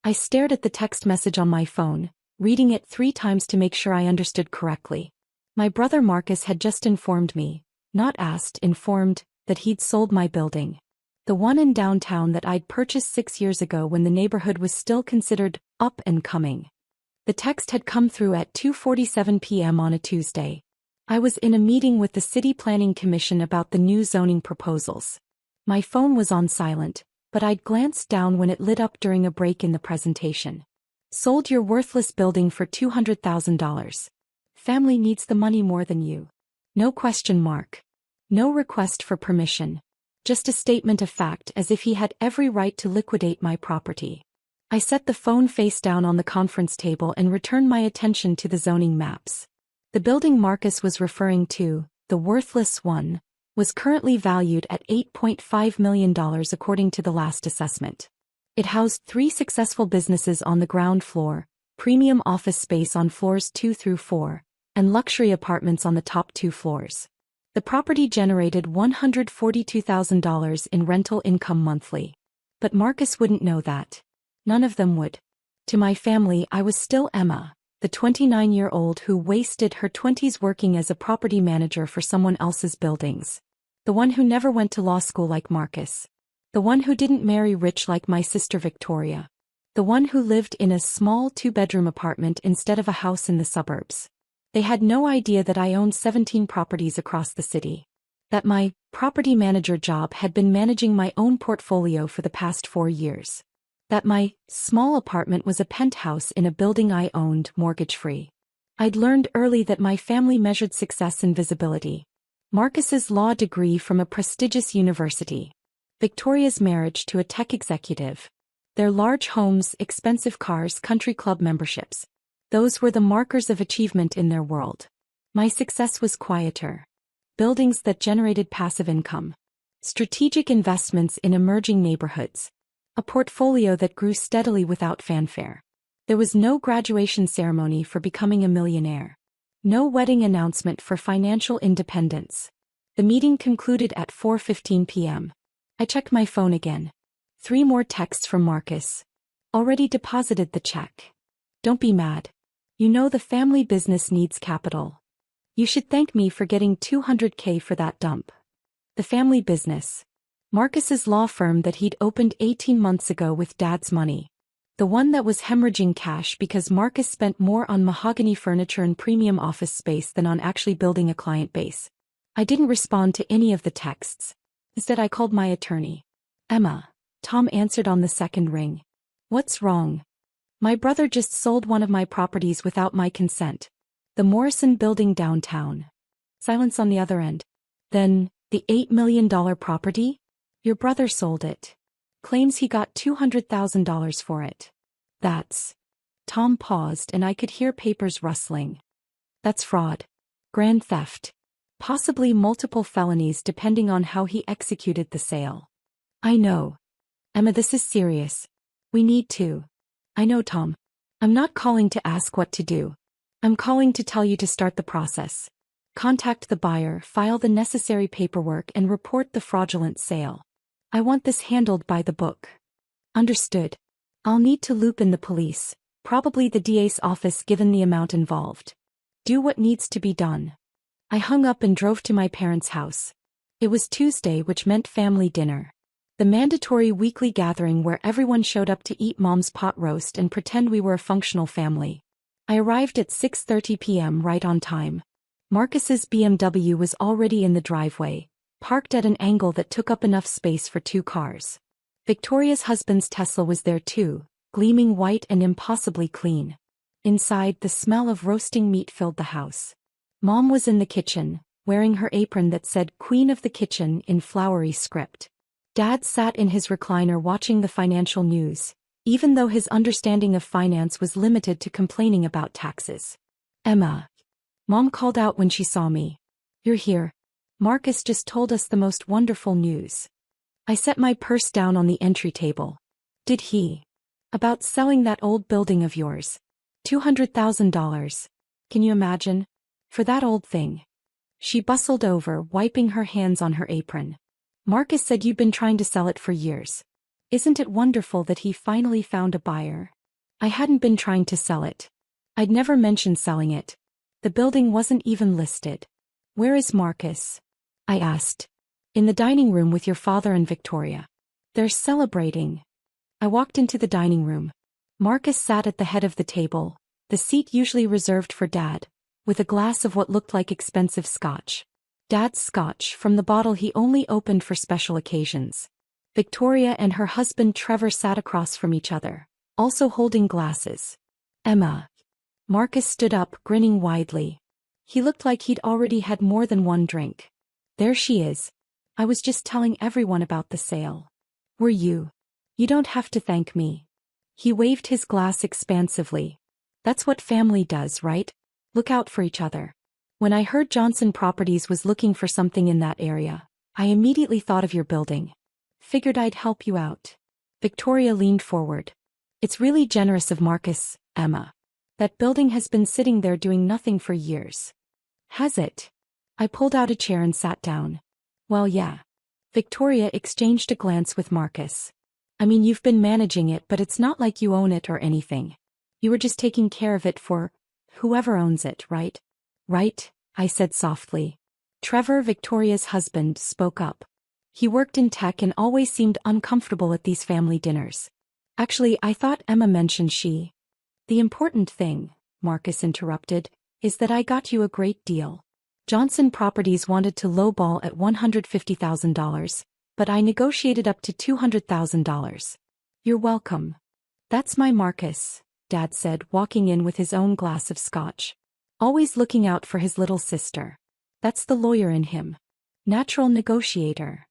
I stared at the text message on my phone, reading it 3 times to make sure I understood correctly. My brother Marcus had just informed me, not asked, informed, that he'd sold my building. The one in downtown that I'd purchased 6 years ago when the neighborhood was still considered up and coming. The text had come through at 2:47 p.m. on a Tuesday. I was in a meeting with the City Planning Commission about the new zoning proposals. My phone was on silent, but I'd glanced down when it lit up during a break in the presentation. Sold your worthless building for $200,000. Family needs the money more than you. No question mark. No request for permission. Just a statement of fact, as if he had every right to liquidate my property. I set the phone face down on the conference table and returned my attention to the zoning maps. The building Marcus was referring to, the worthless one, was currently valued at $8.5 million according to the last assessment. It housed 3 successful businesses on the ground floor, premium office space on floors 2 through 4, and luxury apartments on the top 2 floors. The property generated $142,000 in rental income monthly. But Marcus wouldn't know that. None of them would. To my family, I was still Emma, the 29-year-old who wasted her 20s working as a property manager for someone else's buildings. The one who never went to law school like Marcus. The one who didn't marry rich like my sister Victoria. The one who lived in a small 2-bedroom apartment instead of a house in the suburbs. They had no idea that I owned 17 properties across the city. That my property manager job had been managing my own portfolio for the past 4 years. That my small apartment was a penthouse in a building I owned mortgage-free. I'd learned early that my family measured success in visibility. Marcus's law degree from a prestigious university. Victoria's marriage to a tech executive. Their large homes, expensive cars, country club memberships. Those were the markers of achievement in their world. My success was quieter. Buildings that generated passive income. Strategic investments in emerging neighborhoods. A portfolio that grew steadily without fanfare. There was no graduation ceremony for becoming a millionaire. No wedding announcement for financial independence. The meeting concluded at 4:15 p.m. I checked my phone again. 3 more texts from Marcus. Already deposited the check. Don't be mad. You know the family business needs capital. You should thank me for getting $200K for that dump. The family business. Marcus's law firm that he'd opened 18 months ago with Dad's money. The one that was hemorrhaging cash because Marcus spent more on mahogany furniture and premium office space than on actually building a client base. I didn't respond to any of the texts. Instead, I called my attorney. Emma. Tom answered on the second ring. What's wrong? My brother just sold one of my properties without my consent. The Morrison building downtown. Silence on the other end. Then, the $8 million property? Your brother sold it. Claims he got $200,000 for it. That's... Tom paused and I could hear papers rustling. That's fraud. Grand theft. Possibly multiple felonies depending on how he executed the sale. I know. Emma, this is serious. We need to. I know, Tom. I'm not calling to ask what to do. I'm calling to tell you to start the process. Contact the buyer, file the necessary paperwork and report the fraudulent sale. I want this handled by the book. Understood. I'll need to loop in the police, probably the DA's office given the amount involved. Do what needs to be done. I hung up and drove to my parents' house. It was Tuesday, which meant family dinner. The mandatory weekly gathering where everyone showed up to eat Mom's pot roast and pretend we were a functional family. I arrived at 6:30 p.m. right on time. Marcus's BMW was already in the driveway, parked at an angle that took up enough space for 2 cars. Victoria's husband's Tesla was there too, gleaming white and impossibly clean. Inside, the smell of roasting meat filled the house. Mom was in the kitchen, wearing her apron that said Queen of the Kitchen in flowery script. Dad sat in his recliner watching the financial news, even though his understanding of finance was limited to complaining about taxes. Emma. Mom called out when she saw me. You're here. Marcus just told us the most wonderful news. I set my purse down on the entry table. Did he? About selling that old building of yours. $200,000. Can you imagine? For that old thing. She bustled over, wiping her hands on her apron. Marcus said you'd been trying to sell it for years. Isn't it wonderful that he finally found a buyer? I hadn't been trying to sell it. I'd never mentioned selling it. The building wasn't even listed. Where is Marcus? I asked. In the dining room with your father and Victoria. They're celebrating. I walked into the dining room. Marcus sat at the head of the table, the seat usually reserved for Dad, with a glass of what looked like expensive scotch. Dad's scotch from the bottle he only opened for special occasions. Victoria and her husband Trevor sat across from each other, also holding glasses. Emma. Marcus stood up, grinning widely. He looked like he'd already had more than one drink. There she is. I was just telling everyone about the sale. Were you? You don't have to thank me. He waved his glass expansively. That's what family does, right? Look out for each other. When I heard Johnson Properties was looking for something in that area, I immediately thought of your building. Figured I'd help you out. Victoria leaned forward. It's really generous of Marcus, Emma. That building has been sitting there doing nothing for years. Has it? I pulled out a chair and sat down. Well, yeah. Victoria exchanged a glance with Marcus. I mean, you've been managing it, but it's not like you own it or anything. You were just taking care of it for whoever owns it, right? Right, I said softly. Trevor, Victoria's husband, spoke up. He worked in tech and always seemed uncomfortable at these family dinners. Actually, I thought Emma mentioned she. The important thing, Marcus interrupted, is that I got you a great deal. Johnson Properties wanted to lowball at $150,000, but I negotiated up to $200,000. You're welcome. That's my Marcus, Dad said, walking in with his own glass of scotch. Always looking out for his little sister. That's the lawyer in him. Natural negotiator.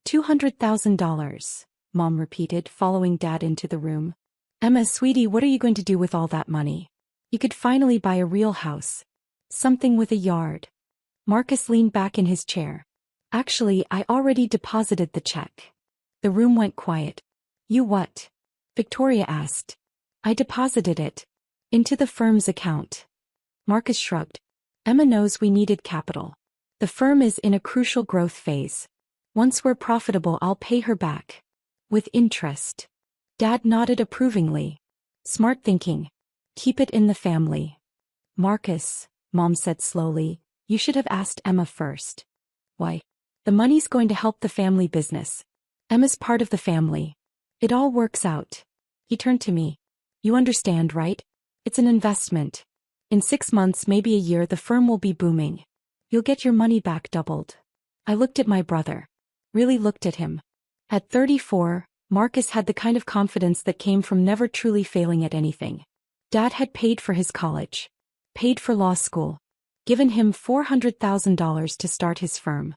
$200,000, Mom repeated, following Dad into the room. Emma, sweetie, what are you going to do with all that money? You could finally buy a real house. Something with a yard. Marcus leaned back in his chair. Actually, I already deposited the check. The room went quiet. You what? Victoria asked. I deposited it. Into the firm's account. Marcus shrugged. Emma knows we needed capital. The firm is in a crucial growth phase. Once we're profitable, I'll pay her back. With interest. Dad nodded approvingly. Smart thinking. Keep it in the family. Marcus, Mom said slowly, you should have asked Emma first. Why? The money's going to help the family business. Emma's part of the family. It all works out. He turned to me. You understand, right? It's an investment. In 6 months, maybe a year, the firm will be booming. You'll get your money back doubled. I looked at my brother. Really looked at him. At 34, Marcus had the kind of confidence that came from never truly failing at anything. Dad had paid for his college. Paid for law school. Given him $400,000 to start his firm.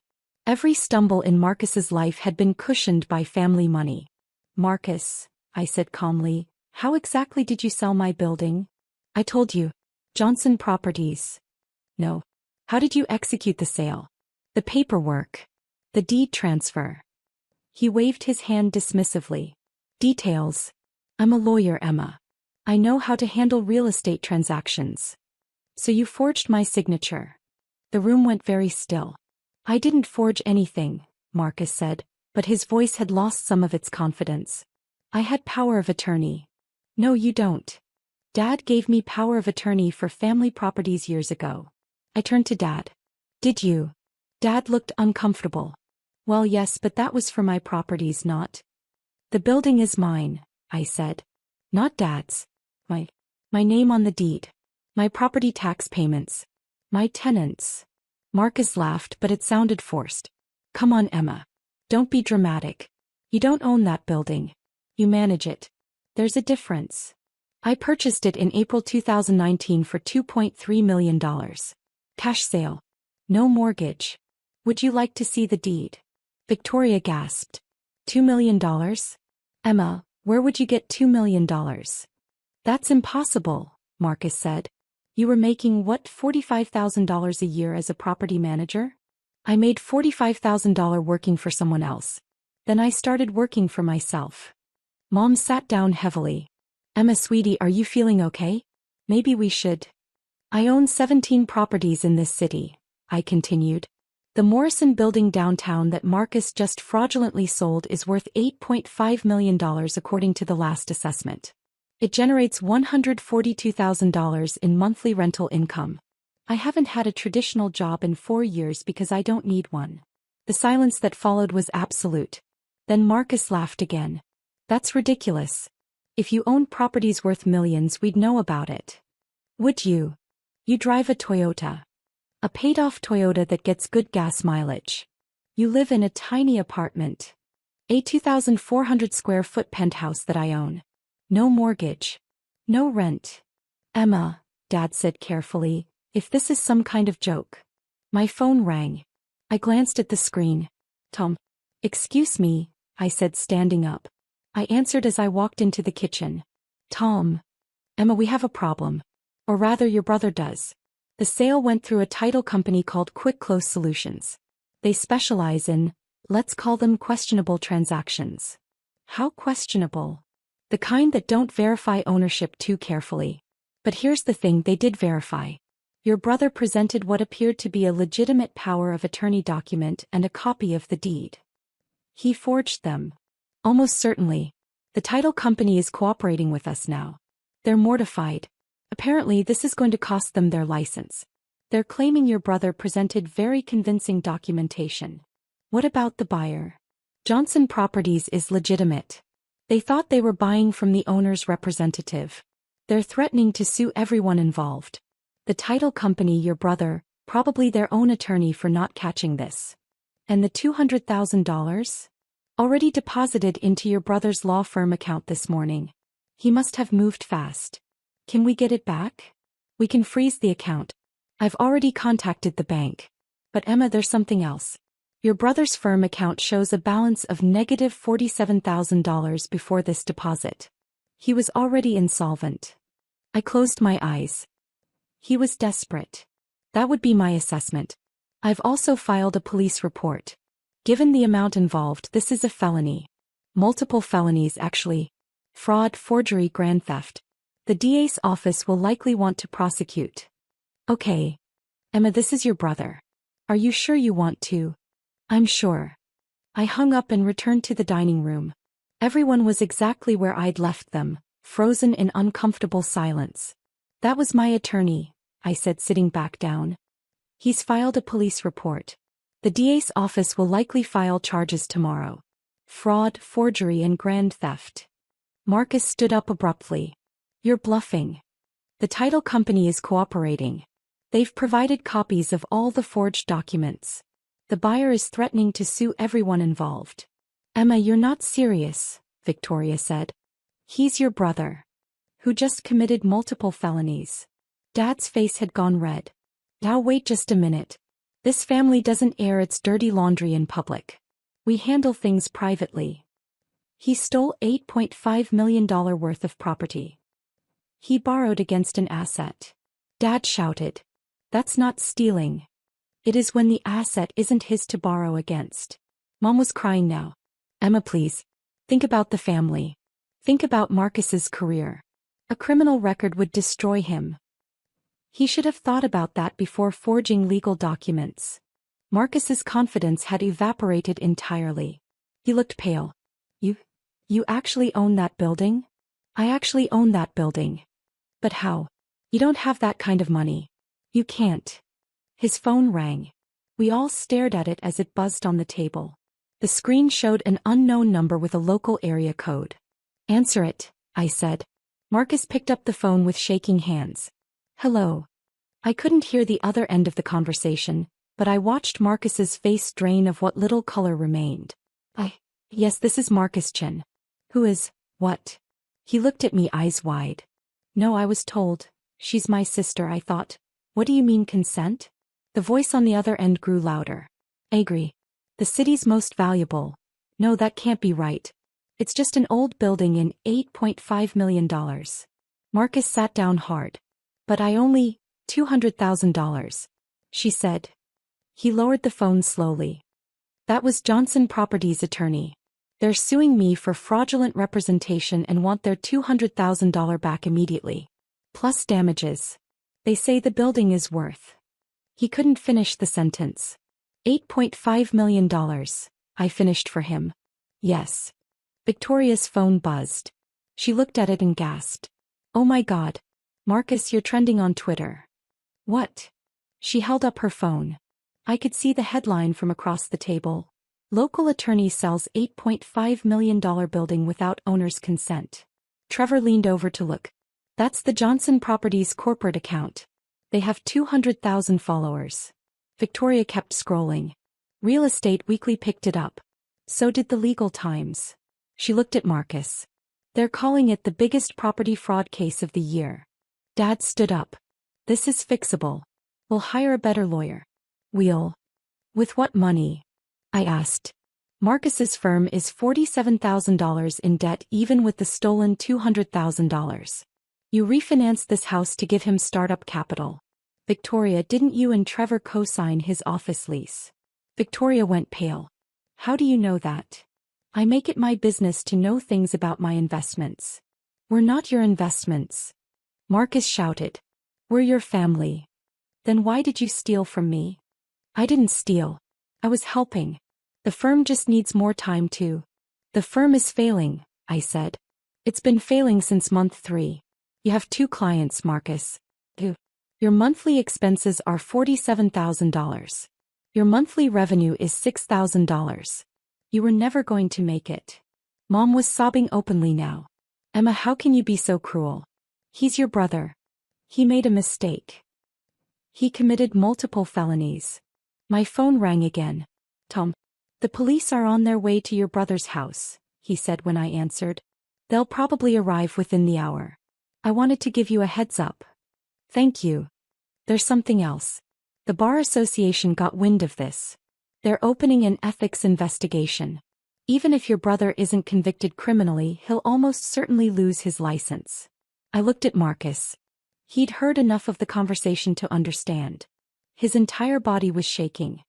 Every stumble in Marcus's life had been cushioned by family money. Marcus, I said calmly, how exactly did you sell my building? I told you. Johnson Properties. No. How did you execute the sale? The paperwork. The deed transfer. He waved his hand dismissively. Details. I'm a lawyer, Emma. I know how to handle real estate transactions. So you forged my signature. The room went very still. I didn't forge anything, Marcus said, but his voice had lost some of its confidence. I had power of attorney. No, you don't. Dad gave me power of attorney for family properties years ago. I turned to Dad. Did you? Dad looked uncomfortable. Well, yes, but that was for my properties, not. The building is mine, I said. Not Dad's. My name on the deed. My property tax payments. My tenants. Marcus laughed, but it sounded forced. Come on, Emma. Don't be dramatic. You don't own that building. You manage it. There's a difference. I purchased it in April 2019 for $2.3 million. Cash sale. No mortgage. Would you like to see the deed? Victoria gasped. $2 million? Emma, where would you get $2 million? That's impossible, Marcus said. You were making what, $45,000 a year as a property manager? I made $45,000 working for someone else. Then I started working for myself. Mom sat down heavily. Emma, sweetie, are you feeling okay? Maybe we should. I own 17 properties in this city, I continued. The Morrison building downtown that Marcus just fraudulently sold is worth $8.5 million according to the last assessment. It generates $142,000 in monthly rental income. I haven't had a traditional job in 4 years because I don't need one. The silence that followed was absolute. Then Marcus laughed again. That's ridiculous. If you owned properties worth millions, we'd know about it. Would you? You drive a Toyota. A paid-off Toyota that gets good gas mileage. You live in a tiny apartment. A 2,400 square foot penthouse that I own. No mortgage. No rent. Emma, Dad said carefully, if this is some kind of joke. My phone rang. I glanced at the screen. Tom. Excuse me, I said standing up. I answered as I walked into the kitchen. Tom. Emma, we have a problem. Or rather, your brother does. The sale went through a title company called Quick Close Solutions. They specialize in, let's call them questionable transactions. How questionable? The kind that don't verify ownership too carefully. But here's the thing, they did verify. Your brother presented what appeared to be a legitimate power of attorney document and a copy of the deed. He forged them. Almost certainly. The title company is cooperating with us now. They're mortified. Apparently this is going to cost them their license. They're claiming your brother presented very convincing documentation. What about the buyer? Johnson Properties is legitimate. They thought they were buying from the owner's representative. They're threatening to sue everyone involved. The title company, your brother, probably their own attorney for not catching this. And the $200,000? Already deposited into your brother's law firm account this morning. He must have moved fast. Can we get it back? We can freeze the account. I've already contacted the bank. But Emma, there's something else. Your brother's firm account shows a balance of negative $47,000 before this deposit. He was already insolvent. I closed my eyes. He was desperate. That would be my assessment. I've also filed a police report. Given the amount involved, this is a felony. Multiple felonies, actually. Fraud, forgery, grand theft. The DA's office will likely want to prosecute. Okay. Emma, this is your brother. Are you sure you want to? I'm sure. I hung up and returned to the dining room. Everyone was exactly where I'd left them, frozen in uncomfortable silence. That was my attorney, I said, sitting back down. He's filed a police report. The DA's office will likely file charges tomorrow. Fraud, forgery, and grand theft. Marcus stood up abruptly. You're bluffing. The title company is cooperating. They've provided copies of all the forged documents. The buyer is threatening to sue everyone involved. Emma, you're not serious, Victoria said. He's your brother. Who just committed multiple felonies. Dad's face had gone red. Now wait just a minute. This family doesn't air its dirty laundry in public. We handle things privately. He stole $8.5 million worth of property. He borrowed against an asset. Dad shouted. That's not stealing. It is when the asset isn't his to borrow against. Mom was crying now. Emma, please. Think about the family. Think about Marcus's career. A criminal record would destroy him. He should have thought about that before forging legal documents. Marcus's confidence had evaporated entirely. He looked pale. You actually own that building? I actually own that building. But how? You don't have that kind of money. You can't. His phone rang. We all stared at it as it buzzed on the table. The screen showed an unknown number with a local area code. Answer it, I said. Marcus picked up the phone with shaking hands. Hello. I couldn't hear the other end of the conversation, but I watched Marcus's face drain of what little color remained. Yes, this is Marcus Chen. Who is, what? He looked at me, eyes wide. No, I was told. She's my sister, I thought. What do you mean, consent? The voice on the other end grew louder. Agree. The city's most valuable. No, that can't be right. It's just an old building in $8.5 million. Marcus sat down hard. But I only, $200,000. She said. He lowered the phone slowly. That was Johnson Properties' attorney. They're suing me for fraudulent representation and want their $200,000 back immediately. Plus damages. They say the building is worth. He couldn't finish the sentence. $8.5 million. I finished for him. Yes. Victoria's phone buzzed. She looked at it and gasped. Oh my God. Marcus, you're trending on Twitter. What? She held up her phone. I could see the headline from across the table. Local attorney sells $8.5 million building without owner's consent. Trevor leaned over to look. That's the Johnson Properties corporate account. They have 200,000 followers. Victoria kept scrolling. Real Estate Weekly picked it up. So did the Legal Times. She looked at Marcus. They're calling it the biggest property fraud case of the year. Dad stood up. This is fixable. We'll hire a better lawyer. We'll. With what money? I asked. Marcus's firm is $47,000 in debt even with the stolen $200,000. You refinanced this house to give him startup capital. Victoria, didn't you and Trevor co-sign his office lease? Victoria went pale. How do you know that? I make it my business to know things about my investments. We're not your investments. Marcus shouted. We're your family. Then why did you steal from me? I didn't steal. I was helping. The firm just needs more time to. The firm is failing, I said. It's been failing since month 3. You have 2 clients, Marcus. Your monthly expenses are $47,000. Your monthly revenue is $6,000. You were never going to make it. Mom was sobbing openly now. Emma, how can you be so cruel? He's your brother. He made a mistake. He committed multiple felonies. My phone rang again. Tom. The police are on their way to your brother's house, he said when I answered. They'll probably arrive within the hour. I wanted to give you a heads up. Thank you. There's something else. The Bar Association got wind of this. They're opening an ethics investigation. Even if your brother isn't convicted criminally, he'll almost certainly lose his license. I looked at Marcus. He'd heard enough of the conversation to understand. His entire body was shaking.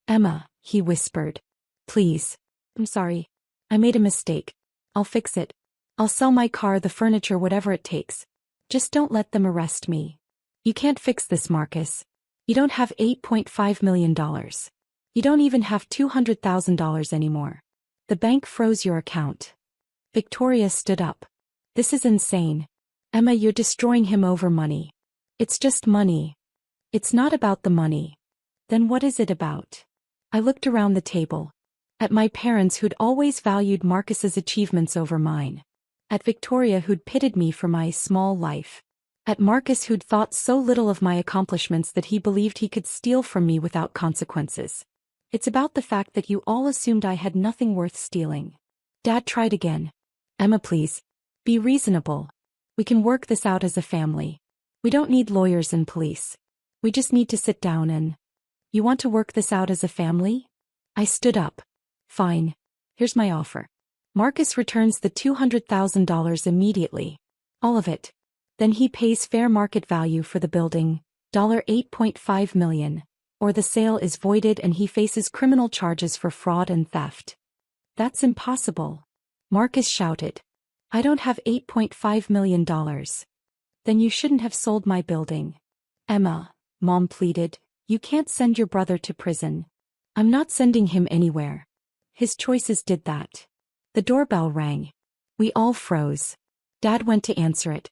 Emma, he whispered. Please. I'm sorry. I made a mistake. I'll fix it. I'll sell my car, the furniture, whatever it takes. Just don't let them arrest me. You can't fix this, Marcus. You don't have $8.5 million. You don't even have $200,000 anymore. The bank froze your account. Victoria stood up. This is insane. Emma, you're destroying him over money. It's just money. It's not about the money. Then what is it about? I looked around the table. At my parents who'd always valued Marcus's achievements over mine. At Victoria who'd pitied me for my small life. At Marcus who'd thought so little of my accomplishments that he believed he could steal from me without consequences. It's about the fact that you all assumed I had nothing worth stealing. Dad tried again. Emma, please. Be reasonable. We can work this out as a family. We don't need lawyers and police. We just need to sit down and... You want to work this out as a family? I stood up. Fine. Here's my offer. Marcus returns the $200,000 immediately. All of it. Then he pays fair market value for the building, $8.5 million, or the sale is voided and he faces criminal charges for fraud and theft. That's impossible. Marcus shouted. I don't have $8.5 million. Then you shouldn't have sold my building. Emma, Mom pleaded, you can't send your brother to prison. I'm not sending him anywhere. His choices did that. The doorbell rang. We all froze. Dad went to answer it.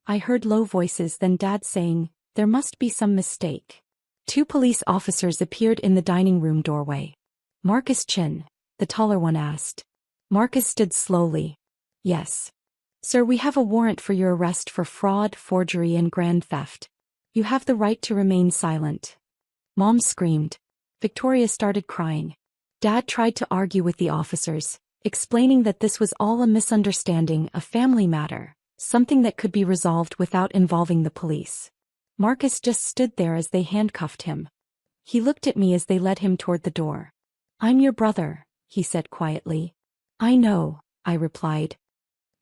I heard low voices, then Dad saying, there must be some mistake. 2 police officers appeared in the dining room doorway. Marcus Chin, the taller one asked. Marcus stood slowly. Yes. Sir, we have a warrant for your arrest for fraud, forgery, and grand theft. You have the right to remain silent. Mom screamed. Victoria started crying. Dad tried to argue with the officers, explaining that this was all a misunderstanding, a family matter, something that could be resolved without involving the police. Marcus just stood there as they handcuffed him. He looked at me as they led him toward the door. I'm your brother, he said quietly. I know, I replied.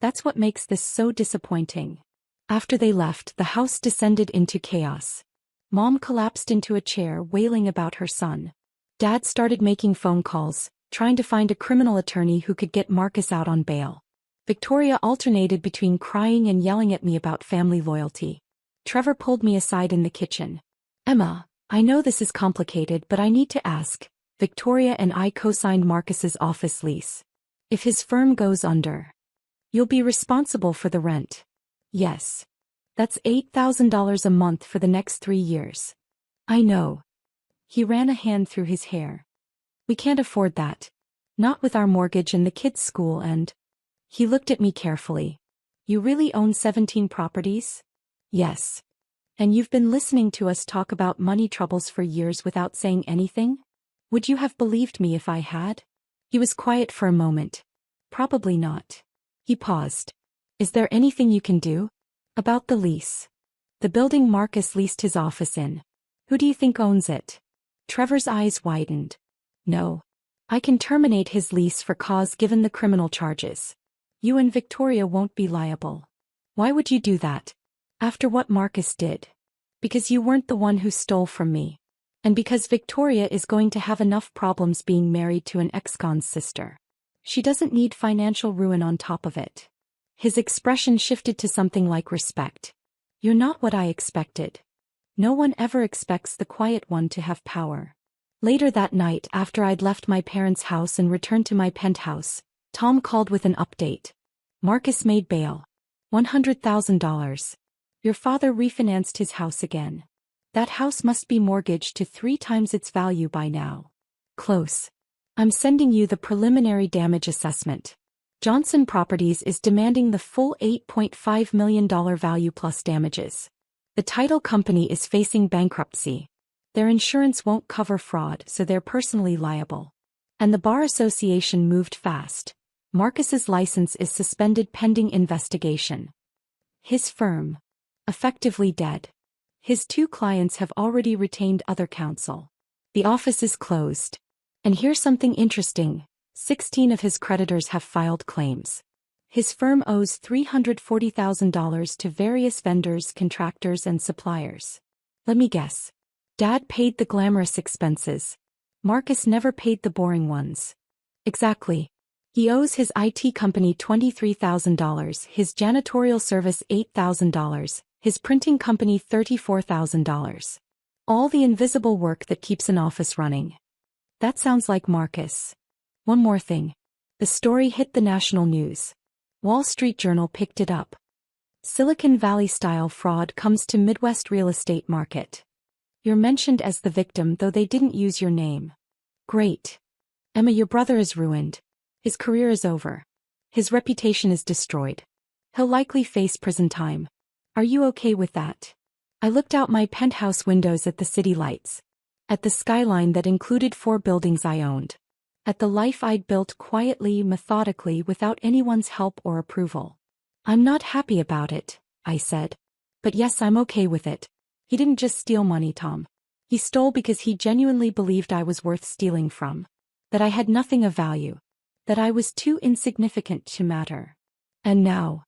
That's what makes this so disappointing. After they left, the house descended into chaos. Mom collapsed into a chair, wailing about her son. Dad started making phone calls, trying to find a criminal attorney who could get Marcus out on bail. Victoria alternated between crying and yelling at me about family loyalty. Trevor pulled me aside in the kitchen. Emma, I know this is complicated, but I need to ask. Victoria and I co-signed Marcus's office lease. If his firm goes under, You'll be responsible for the rent. Yes. That's $8,000 a month for the next 3 years. I know. He ran a hand through his hair. We can't afford that. Not with our mortgage and the kids' school and... He looked at me carefully. You really own 17 properties? Yes. And you've been listening to us talk about money troubles for years without saying anything? Would you have believed me if I had? He was quiet for a moment. Probably not. He paused. Is there anything you can do? About the lease. The building Marcus leased his office in. Who do you think owns it? Trevor's eyes widened. No. I can terminate his lease for cause given the criminal charges. You and Victoria won't be liable. Why would you do that? After what Marcus did. Because you weren't the one who stole from me. And because Victoria is going to have enough problems being married to an ex-con's sister. She doesn't need financial ruin on top of it. His expression shifted to something like respect. You're not what I expected. No one ever expects the quiet one to have power. Later that night, after I'd left my parents' house and returned to my penthouse, Tom called with an update. Marcus made bail. $100,000. Your father refinanced his house again. That house must be mortgaged to 3 times its value by now. Close. I'm sending you the preliminary damage assessment. Johnson Properties is demanding the full $8.5 million value plus damages. The title company is facing bankruptcy. Their insurance won't cover fraud, so they're personally liable. And the Bar Association moved fast. Marcus's license is suspended pending investigation. His firm. Effectively dead. His 2 clients have already retained other counsel. The office is closed. And here's something interesting. 16 of his creditors have filed claims. His firm owes $340,000 to various vendors, contractors, and suppliers. Let me guess. Dad paid the glamorous expenses. Marcus never paid the boring ones. Exactly. He owes his IT company $23,000, his janitorial service $8,000, his printing company $34,000. All the invisible work that keeps an office running. That sounds like Marcus. One more thing. The story hit the national news. Wall Street Journal picked it up. Silicon Valley-style fraud comes to Midwest real estate market. You're mentioned as the victim, though they didn't use your name. Great. Emma, your brother is ruined. His career is over. His reputation is destroyed. He'll likely face prison time. Are you okay with that? I looked out my penthouse windows at the city lights. At the skyline that included 4 buildings I owned. At the life I'd built quietly, methodically, without anyone's help or approval. I'm not happy about it, I said. But yes, I'm okay with it. He didn't just steal money, Tom. He stole because he genuinely believed I was worth stealing from. That I had nothing of value. That I was too insignificant to matter. And now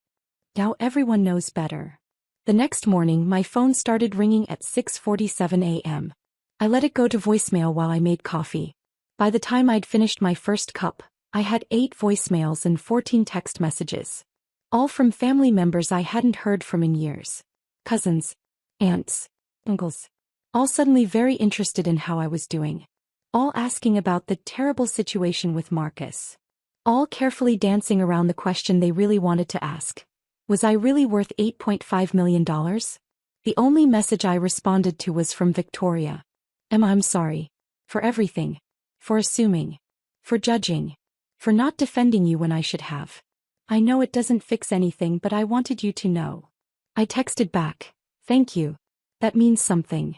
everyone knows better. The next morning, my phone started ringing at 6:47 a.m. I let it go to voicemail while I made coffee. By the time I'd finished my first cup, I had 8 voicemails and 14 text messages. All from family members I hadn't heard from in years. Cousins, aunts, uncles. All suddenly very interested in how I was doing. All asking about the terrible situation with Marcus. All carefully dancing around the question they really wanted to ask. Was I really worth $8.5 million? The only message I responded to was from Victoria. Emma, I'm sorry. For everything. For assuming. For judging. For not defending you when I should have. I know it doesn't fix anything, but I wanted you to know. I texted back. Thank you. That means something.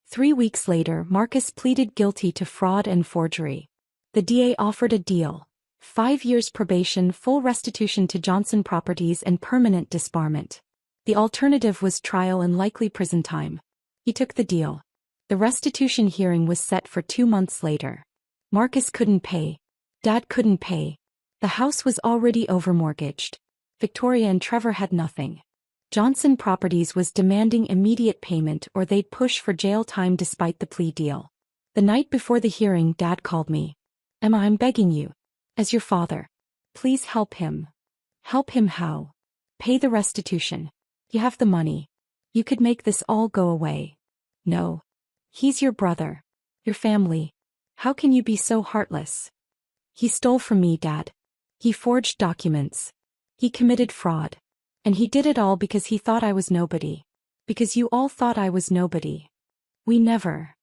3 weeks later, Marcus pleaded guilty to fraud and forgery. The DA offered a deal. 5 years probation, full restitution to Johnson Properties, and permanent disbarment. The alternative was trial and likely prison time. He took the deal. The restitution hearing was set for 2 months later. Marcus couldn't pay. Dad couldn't pay. The house was already overmortgaged. Victoria and Trevor had nothing. Johnson Properties was demanding immediate payment or they'd push for jail time despite the plea deal. The night before the hearing, Dad called me. Emma, I'm begging you. As your father. Please help him. Help him how? Pay the restitution. You have the money. You could make this all go away. No. He's your brother. Your family. How can you be so heartless? He stole from me, Dad. He forged documents. He committed fraud. And he did it all because he thought I was nobody. Because you all thought I was nobody. We never.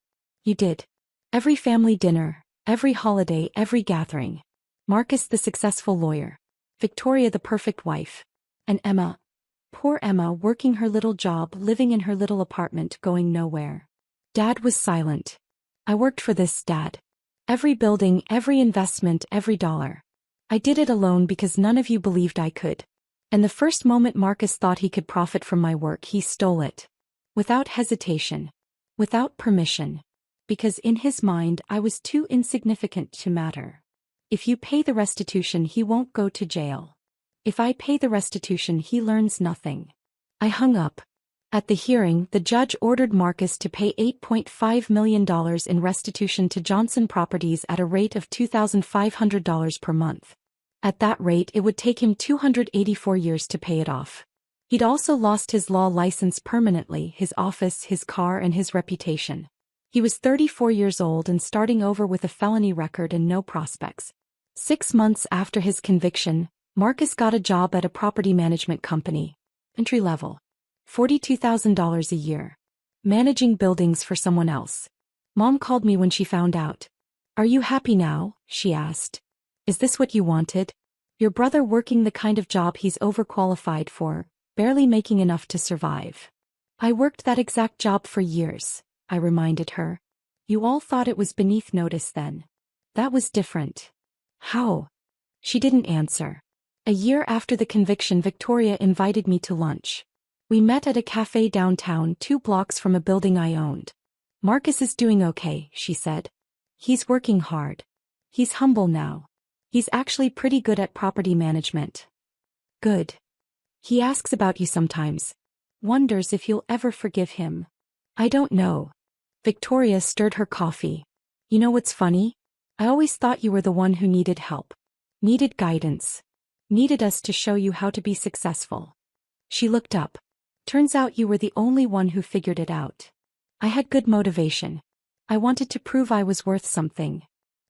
You did. Every family dinner, every holiday, every gathering. Marcus the successful lawyer. Victoria the perfect wife. And Emma. Poor Emma working her little job, living in her little apartment, going nowhere. Dad was silent. I worked for this, Dad. Every building, every investment, every dollar. I did it alone because none of you believed I could. And the first moment Marcus thought he could profit from my work, he stole it. Without hesitation. Without permission. Because in his mind I was too insignificant to matter. If you pay the restitution, he won't go to jail. If I pay the restitution, he learns nothing. I hung up. At the hearing, the judge ordered Marcus to pay $8.5 million in restitution to Johnson Properties at a rate of $2,500 per month. At that rate, it would take him 284 years to pay it off. He'd also lost his law license permanently, his office, his car, and his reputation. He was 34 years old and starting over with a felony record and no prospects. 6 months after his conviction, Marcus got a job at a property management company. Entry level. $42,000 a year. Managing buildings for someone else. Mom called me when she found out. "Are you happy now?" she asked. "Is this what you wanted? Your brother working the kind of job he's overqualified for, barely making enough to survive." "I worked that exact job for years," I reminded her. "You all thought it was beneath notice then. That was different." "How?" She didn't answer. A year after the conviction, Victoria invited me to lunch. We met at a cafe downtown, 2 blocks from a building I owned. "Marcus is doing okay," she said. "He's working hard. He's humble now. He's actually pretty good at property management." "Good. He asks about you sometimes. Wonders if you'll ever forgive him." "I don't know." Victoria stirred her coffee. "You know what's funny? I always thought you were the one who needed help. Needed guidance. Needed us to show you how to be successful." She looked up. "Turns out you were the only one who figured it out." "I had good motivation. I wanted to prove I was worth something."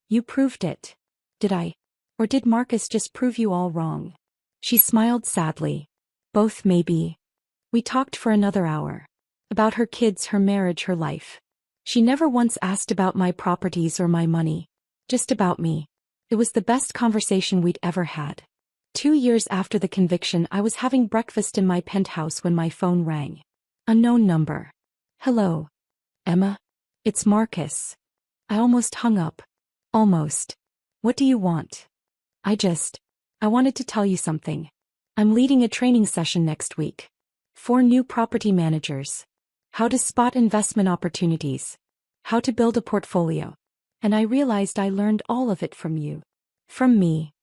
"You proved it." "Did I? Or did Marcus just prove you all wrong?" She smiled sadly. "Both maybe." We talked for another hour. About her kids, her marriage, her life. She never once asked about my properties or my money. Just about me. It was the best conversation we'd ever had. 2 years after the conviction, I was having breakfast in my penthouse when my phone rang. Unknown number. "Hello. Emma? It's Marcus." I almost hung up. Almost. "What do you want?" I wanted to tell you something. I'm leading a training session next week. 4 new property managers. How to spot investment opportunities. How to build a portfolio. And I realized I learned all of it from you. From me.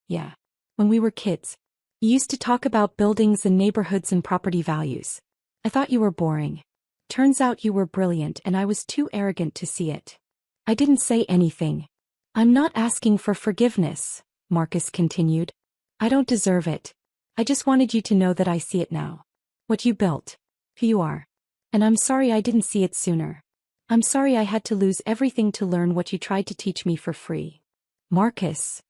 Yeah. When we were kids. You used to talk about buildings and neighborhoods and property values. I thought you were boring. Turns out you were brilliant and I was too arrogant to see it. I didn't say anything. "I'm not asking for forgiveness," Marcus continued. "I don't deserve it. I just wanted you to know that I see it now. What you built. Who you are. And I'm sorry I didn't see it sooner. I'm sorry I had to lose everything to learn what you tried to teach me for free." "Marcus.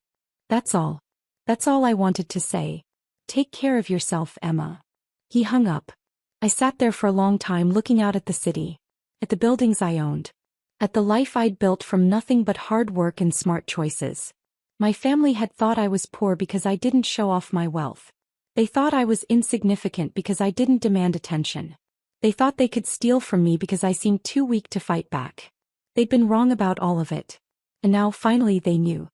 That's all. That's all I wanted to say. Take care of yourself, Emma." He hung up. I sat there for a long time looking out at the city. At the buildings I owned. At the life I'd built from nothing but hard work and smart choices. My family had thought I was poor because I didn't show off my wealth. They thought I was insignificant because I didn't demand attention. They thought they could steal from me because I seemed too weak to fight back. They'd been wrong about all of it. And now finally they knew.